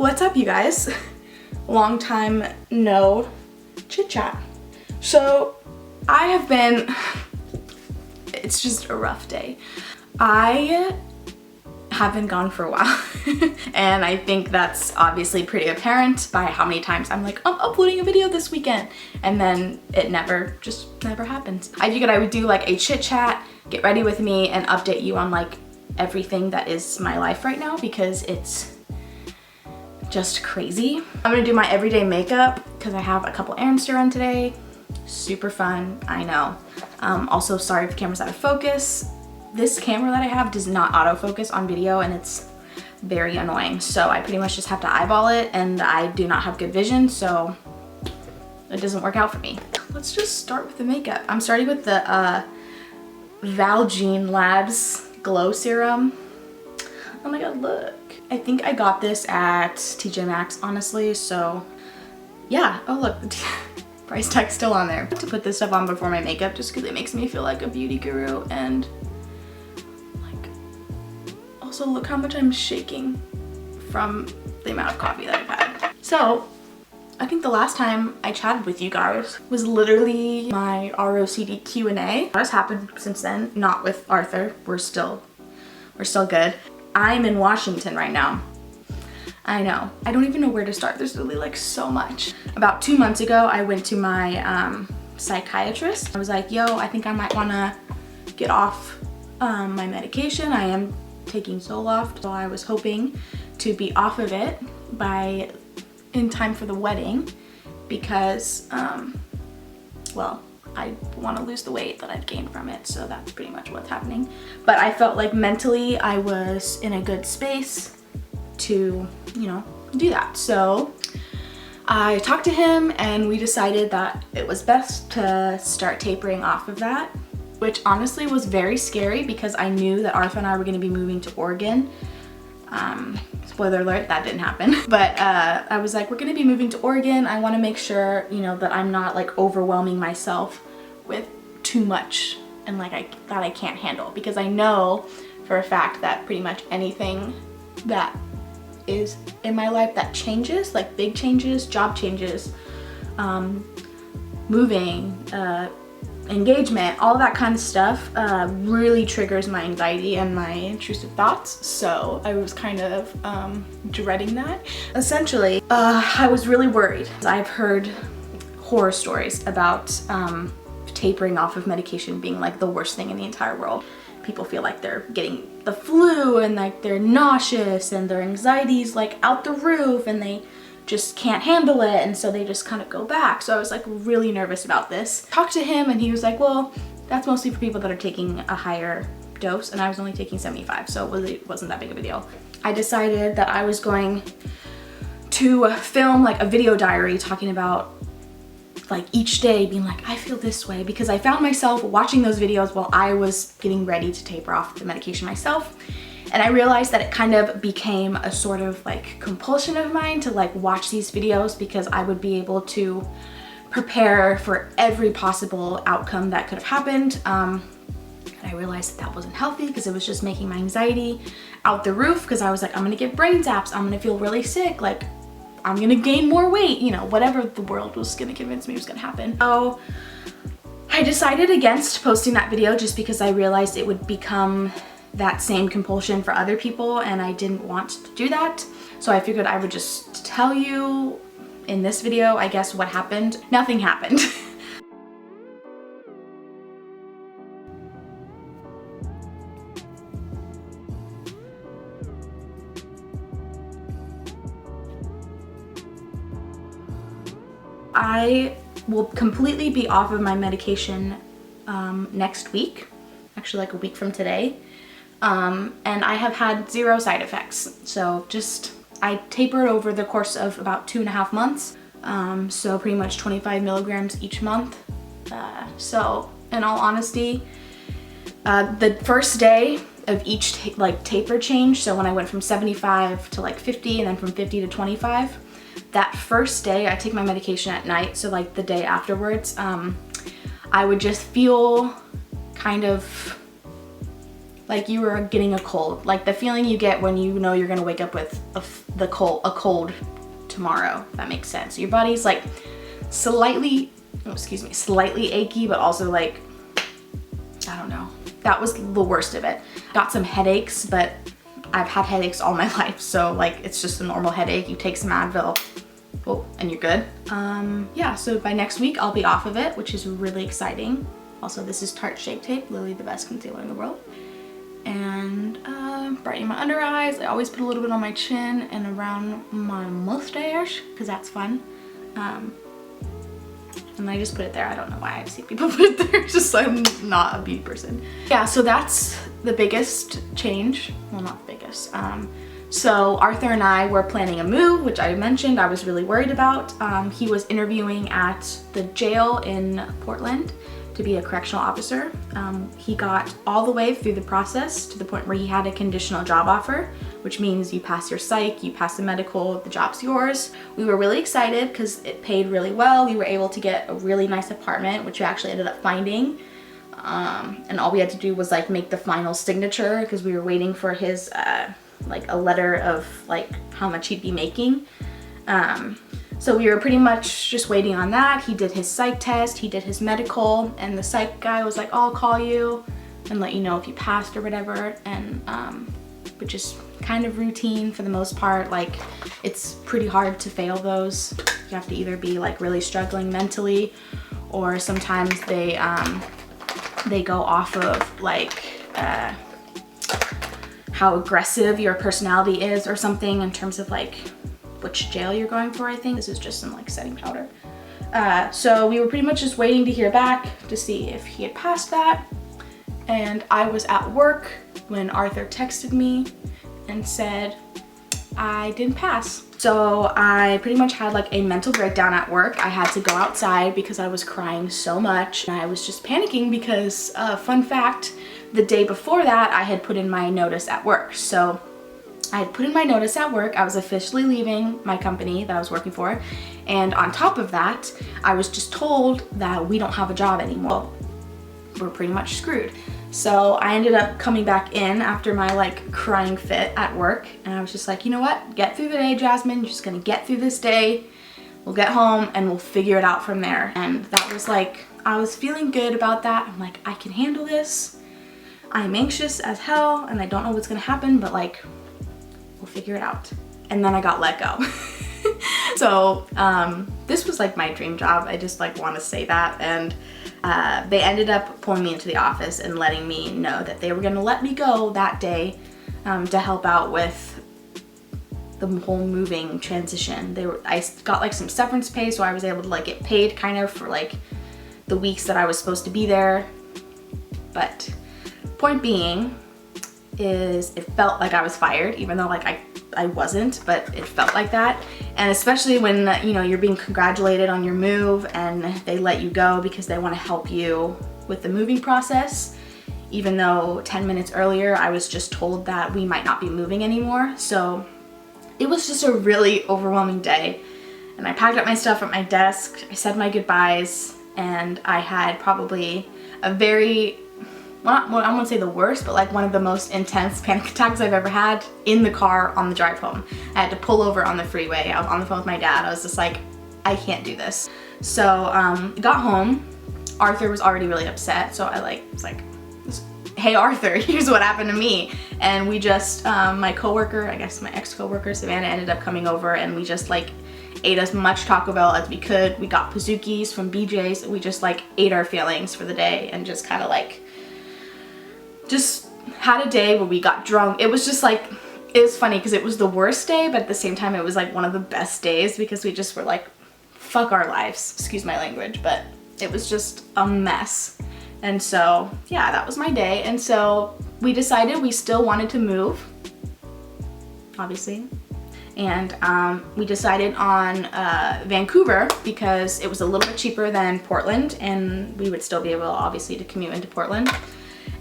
What's up, you guys? Long time no chit chat. So I have been, it's just a rough day. I have been gone for a while and I think that's obviously pretty apparent by how many times I'm like, I'm uploading a video this weekend, and then it just never happens. I figured I would do like a chit chat, get ready with me, and update you on like everything that is my life right now because it's just crazy. I'm gonna do my everyday makeup because I have a couple errands to run today. Super fun, I know. Also, sorry if the camera's out of focus. This camera that I have does not autofocus on video and it's very annoying. So I pretty much just have to eyeball it, and I do not have good vision, so it doesn't work out for me. Let's just start with the makeup. I'm starting with the Valjean Labs Glow Serum. Oh my god, look. I think I got this at TJ Maxx, honestly, so yeah. Oh look, the price tag's still on there. I have to put this stuff on before my makeup just because it makes me feel like a beauty guru, and like, also look how much I'm shaking from the amount of coffee that I've had. So I think the last time I chatted with you guys was literally my ROCD Q&A. What has happened since then? Not with Arthur. We're still good. I'm in Washington right now. I know. I don't even know where to start. There's really like so much. About 2 months ago, I went to my psychiatrist. I was like, yo, I think I might wanna get off my medication. I am taking Zoloft, so I was hoping to be off of it in time for the wedding because, well, I want to lose the weight that I've gained from it, so that's pretty much what's happening. But I felt like mentally I was in a good space to, you know, do that. So I talked to him and we decided that it was best to start tapering off of that, which honestly was very scary because I knew that Arthur and I were going to be moving to Oregon. Spoiler alert, that didn't happen. But I was like, we're gonna be moving to Oregon. I wanna make sure, you know, that I'm not like overwhelming myself with too much and like that I can't handle, because I know for a fact that pretty much anything that is in my life that changes, like big changes, job changes, moving, engagement, all that kind of stuff really triggers my anxiety and my intrusive thoughts. So I was kind of dreading that. Essentially, I was really worried. I've heard horror stories about tapering off of medication being like the worst thing in the entire world. People feel like they're getting the flu and like they're nauseous and their anxiety's like out the roof and they just can't handle it, and so they just kind of go back. So I was like really nervous about this. Talked to him and he was like, well, that's mostly for people that are taking a higher dose, and I was only taking 75, so it wasn't that big of a deal. I decided that I was going to film like a video diary talking about like each day being like, I feel this way, because I found myself watching those videos while I was getting ready to taper off the medication myself. And I realized that it kind of became a sort of like compulsion of mine to like watch these videos because I would be able to prepare for every possible outcome that could have happened. And I realized that wasn't healthy because it was just making my anxiety out the roof, because I was like, I'm gonna get brain zaps, I'm gonna feel really sick, like I'm gonna gain more weight, you know, whatever the world was gonna convince me was gonna happen. So I decided against posting that video just because I realized it would become that same compulsion for other people, and I didn't want to do that. So I figured I would just tell you in this video, I guess, what happened. Nothing happened. I will completely be off of my medication next week, actually like a week from today. And I have had 0 side effects. So I tapered over the course of about 2.5 months. So pretty much 25 milligrams each month. So in all honesty, the first day of each taper change, so when I went from 75 to like 50 and then from 50 to 25, that first day I take my medication at night, so like the day afterwards, I would just feel kind of like you were getting a cold, like the feeling you get when you know you're gonna wake up with a cold tomorrow, if that makes sense. Your body's like slightly achy, but also like, I don't know. That was the worst of it. Got some headaches, but I've had headaches all my life, so like it's just a normal headache. You take some Advil, oh, and you're good. Yeah, so by next week I'll be off of it, which is really exciting. Also, this is Tarte Shape Tape, literally the best concealer in the world. And brightening my under eyes. I always put a little bit on my chin and around my mustache, because that's fun. And I just put it there. I don't know why I see people put it there, just so I'm not a beauty person. Yeah, so that's the biggest change. Well, not the biggest. So Arthur and I were planning a move, which I mentioned I was really worried about. He was interviewing at the jail in Portland to be a correctional officer. He got all the way through the process to the point where he had a conditional job offer, which means you pass your psych, you pass the medical, the job's yours. We were really excited because it paid really well. We were able to get a really nice apartment, which we actually ended up finding. And all we had to do was like make the final signature because we were waiting for his like a letter of like how much he'd be making. So we were pretty much just waiting on that. He did his psych test, he did his medical, and the psych guy was like, oh, I'll call you and let you know if you passed or whatever. And which is kind of routine for the most part. Like, it's pretty hard to fail those. You have to either be like really struggling mentally, or sometimes they go off of like how aggressive your personality is or something in terms of like which jail you're going for, I think. This is just some like setting powder. So we were pretty much just waiting to hear back to see if he had passed that. And I was at work when Arthur texted me and said I didn't pass. So I pretty much had like a mental breakdown at work. I had to go outside because I was crying so much. And I was just panicking because, fun fact, the day before that I had put in my notice at work. So I had put in my notice at work. I was officially leaving my company that I was working for. And on top of that, I was just told that we don't have a job anymore. We're pretty much screwed. So I ended up coming back in after my like crying fit at work. And I was just like, you know what? Get through the day, Jazzmin. You're just gonna get through this day. We'll get home and we'll figure it out from there. And that was like, I was feeling good about that. I'm like, I can handle this. I'm anxious as hell and I don't know what's gonna happen, but like, we'll figure it out. And then I got let go. So this was like my dream job. I just like want to say that. And they ended up pulling me into the office and letting me know that they were gonna let me go that day to help out with the whole moving transition. I got like some severance pay, so I was able to like get paid kind of for like the weeks that I was supposed to be there. But point being is it felt like I was fired, even though like I wasn't, but it felt like that. And especially when, you know, you're being congratulated on your move and they let you go because they want to help you with the moving process, even though 10 minutes earlier I was just told that we might not be moving anymore. So it was just a really overwhelming day. And I packed up my stuff at my desk, I said my goodbyes, and I had probably a very, well, I won't say the worst, but like one of the most intense panic attacks I've ever had in the car on the drive home. I had to pull over on the freeway. I was on the phone with my dad. I was just like, I can't do this. So got home. Arthur was already really upset. So I was like, hey Arthur, here's what happened to me. And we just, my coworker, I guess my ex-coworker Savannah, ended up coming over and we just like ate as much Taco Bell as we could. We got Pazookies from BJ's. We just like ate our feelings for the day and just kind of like just had a day where we got drunk. It was just like, it was funny because it was the worst day, but at the same time it was like one of the best days because we just were like, fuck our lives, excuse my language, but it was just a mess. And so yeah, that was my day. And so we decided we still wanted to move, obviously. And we decided on Vancouver because it was a little bit cheaper than Portland and we would still be able obviously to commute into Portland.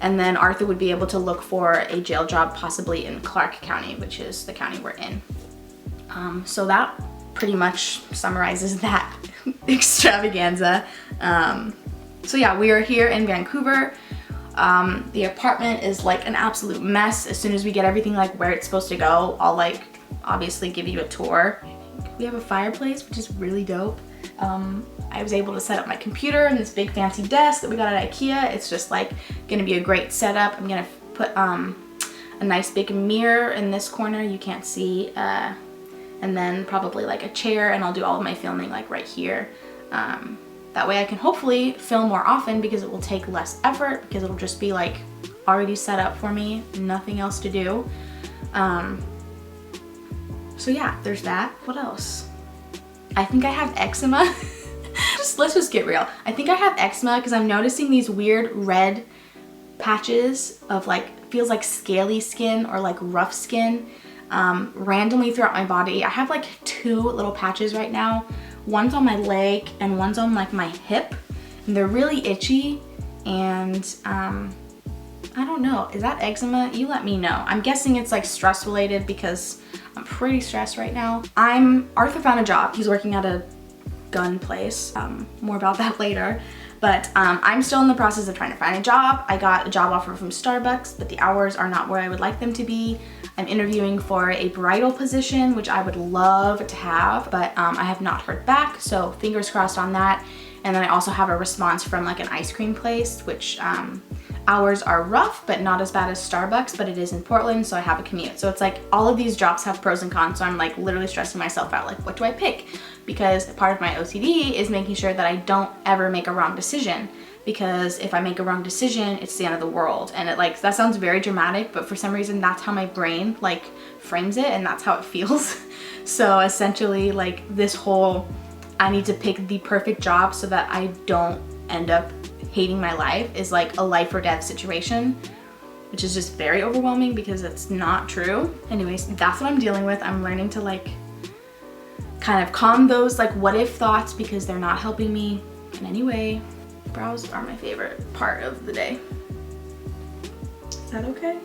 And then Arthur would be able to look for a jail job possibly in Clark County, which is the county we're in. So that pretty much summarizes that extravaganza. So yeah, we are here in Vancouver. The apartment is like an absolute mess. As soon as we get everything like where it's supposed to go, I'll like obviously give you a tour. We have a fireplace, which is really dope. I was able to set up my computer and this big fancy desk that we got at IKEA. It's just like gonna be a great setup. I'm gonna put a nice big mirror in this corner you can't see, and then probably like a chair, and I'll do all of my filming like right here. That way I can hopefully film more often because it will take less effort, because it'll just be like already set up for me, nothing else to do. So yeah, there's that. What else? I think I have eczema. Let's just get real. I think I have eczema because I'm noticing these weird red patches of like, feels like scaly skin or like rough skin randomly throughout my body. I have like 2 little patches right now. One's on my leg and one's on like my hip, and they're really itchy, and I don't know, is that eczema? You let me know. I'm guessing it's like stress related because I'm pretty stressed right now. Arthur found a job. He's working at a gun place. More about that later. But I'm still in the process of trying to find a job. I got a job offer from Starbucks, but the hours are not where I would like them to be. I'm interviewing for a bridal position, which I would love to have, but I have not heard back, so fingers crossed on that. And then I also have a response from like an ice cream place, which hours are rough, but not as bad as Starbucks, but it is in Portland, so I have a commute. So it's like all of these jobs have pros and cons, so I'm like literally stressing myself out, like what do I pick? Because part of my OCD is making sure that I don't ever make a wrong decision, because if I make a wrong decision, it's the end of the world. And it like, that sounds very dramatic, but for some reason that's how my brain like frames it, and that's how it feels. So essentially like this whole, I need to pick the perfect job so that I don't end up hating my life, is like a life or death situation, which is just very overwhelming because it's not true. Anyways, that's what I'm dealing with. I'm learning to like kind of calm those like what if thoughts because they're not helping me in any way. Brows are my favorite part of the day. Is that okay?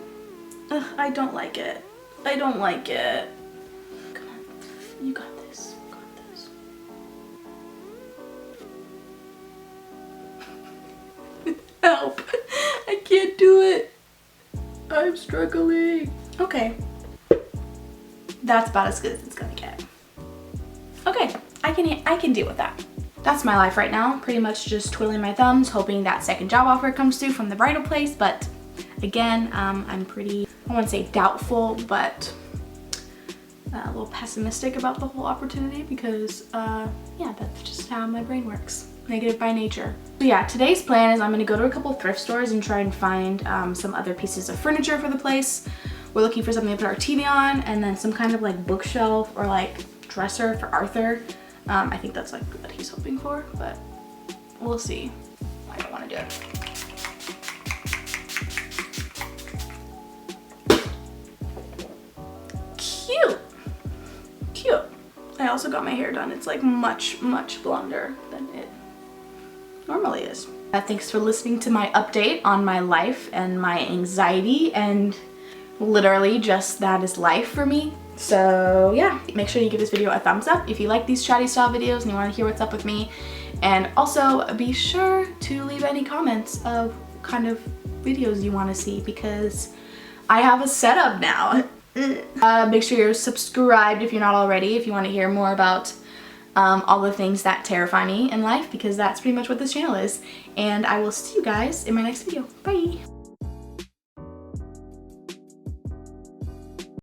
Ugh, I don't like it. I don't like it. Come on, you got this. You got this. Help! I can't do it. I'm struggling. Okay. That's about as good as it's gonna get. Okay, I can deal with that. That's my life right now. Pretty much just twiddling my thumbs, hoping that second job offer comes through from the bridal place. But again, I'm pretty, I wouldn't say doubtful, but a little pessimistic about the whole opportunity because yeah, that's just how my brain works. Negative by nature. So yeah, today's plan is I'm gonna go to a couple thrift stores and try and find some other pieces of furniture for the place. We're looking for something to put our TV on, and then some kind of like bookshelf or like dresser for Arthur. I think that's like what he's hoping for, but we'll see. I don't want to do it. Cute. Cute. I also got my hair done. It's like much blonder than it normally is. Thanks for listening to my update on my life and my anxiety, and literally just that is life for me. So yeah, make sure you give this video a thumbs up if you like these chatty style videos and you want to hear what's up with me. And also be sure to leave any comments of what kind of videos you want to see, because I have a setup now. Make sure you're subscribed if you're not already, if you want to hear more about all the things that terrify me in life, because that's pretty much what this channel is. And I will see you guys in my next video. Bye!